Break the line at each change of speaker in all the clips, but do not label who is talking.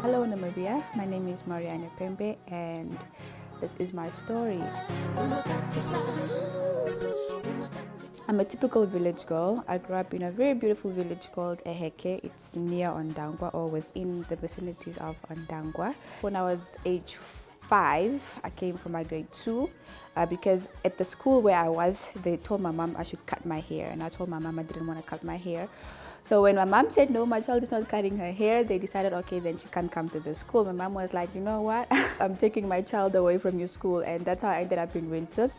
Hello Namibia, my name is Mariana Pembe and this is my story. I'm a typical village girl. I grew up in a very beautiful village called Eheke. It's near Ondangwa or within the vicinities of Ondangwa. When I was age 5, I came for my grade 2 because at the school where I was, they told my mom I should cut my hair, and I told my mom I didn't want to cut my hair. So when my mom said, no, my child is not cutting her hair, they decided, okay, then she can't come to the school. My mom was like, you know what? I'm taking my child away from your school. And that's how I ended up in Windsor.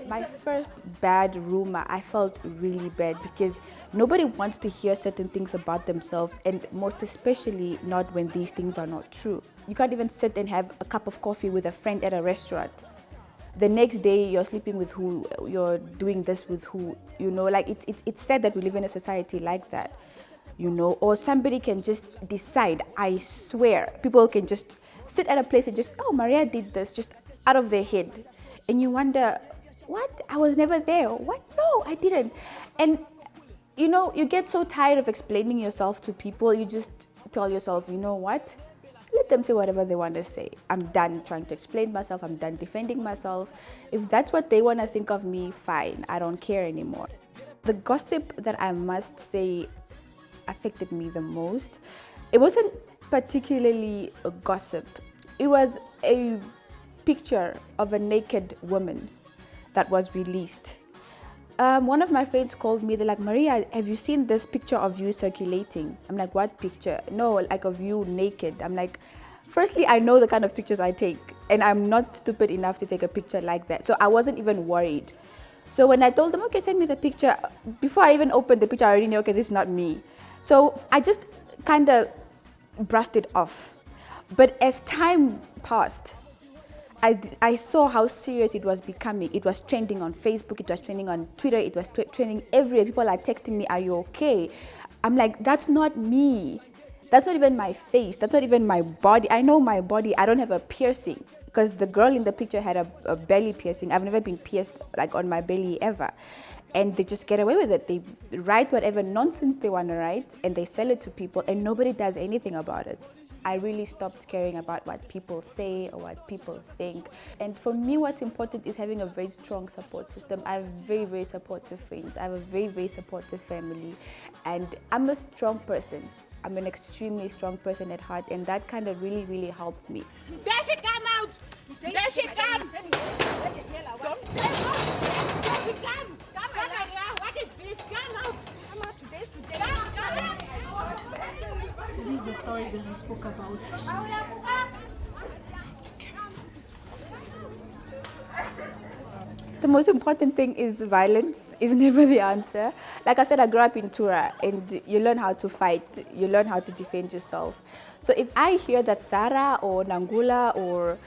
My first bad rumor, I felt really bad because nobody wants to hear certain things about themselves, and most especially not when these things are not true. You can't even sit and have a cup of coffee with a friend at a restaurant. The next day you're sleeping with who, you're doing this with who, like it's sad that we live in a society like that, or somebody can just decide. I swear, people can just sit at a place and just, oh, Maria did this, just out of their head. And you wonder, what? I was never there. What? No, I didn't. And you get so tired of explaining yourself to people, you just tell yourself, you know what? Let them say whatever they want to say. I'm done trying to explain myself. I'm done defending myself. If that's what they want to think of me, fine. I don't care anymore. The gossip that I must say affected me the most, it wasn't particularly a gossip. It was a picture of a naked woman that was released. One of my friends called me. They're like, Maria, have you seen this picture of you circulating? I'm like, what picture? No, like of you naked. I'm like, firstly, I know the kind of pictures I take, and I'm not stupid enough to take a picture like that. So I wasn't even worried. So when I told them, okay, send me the picture, before I even opened the picture, I already knew, okay, this is not me. So I just kind of brushed it off. But as time passed, I saw how serious it was becoming. It was trending on Facebook, it was trending on Twitter, it was trending everywhere. People are texting me, are you okay? I'm like, that's not me. That's not even my face. That's not even my body. I know my body. I don't have a piercing because the girl in the picture had a belly piercing. I've never been pierced like on my belly ever. And they just get away with it. They write whatever nonsense they want to write and they sell it to people and nobody does anything about it. I really stopped caring about what people say or what people think. And for me, what's important is having a very strong support system. I have very, very supportive friends. I have a very, very supportive family. And I'm a strong person. I'm an extremely strong person at heart, and that kind of really, really helped me.
There she come out! There she come! Don't play no! There she come! Come here! What is this? Come out! Come out! Today's today! Come out!
These are the stories that I spoke about.
The most important thing is violence is never the answer. Like I said, I grew up in Tura, and you learn how to fight, you learn how to defend yourself. So if I hear that Sarah or Nangula or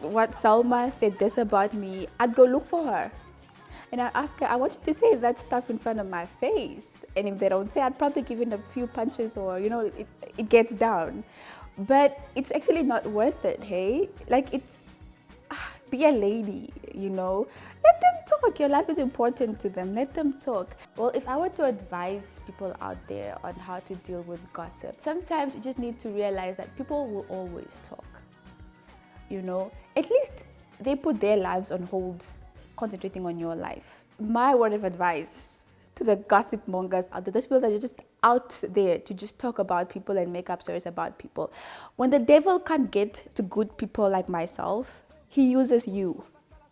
what Salma said this about me, I'd go look for her. And I ask her, I want you to say that stuff in front of my face. And if they don't say, I'd probably give in a few punches or, it gets down. But it's actually not worth it, hey? Like, be a lady, Let them talk. Your life is important to them. Let them talk. Well, if I were to advise people out there on how to deal with gossip, sometimes you just need to realize that people will always talk. At least they put their lives on hold concentrating on your life. My word of advice to the gossip mongers out there, those people that are just out there to just talk about people and make up stories about people. When the devil can't get to good people like myself, he uses you,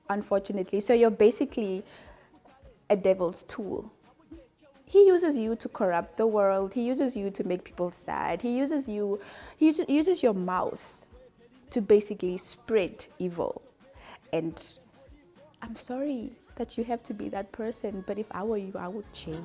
unfortunately. So you're basically a devil's tool. He uses you to corrupt the world. He uses you to make people sad. He uses your mouth to basically spread evil. And I'm sorry that you have to be that person, but if I were you, I would change.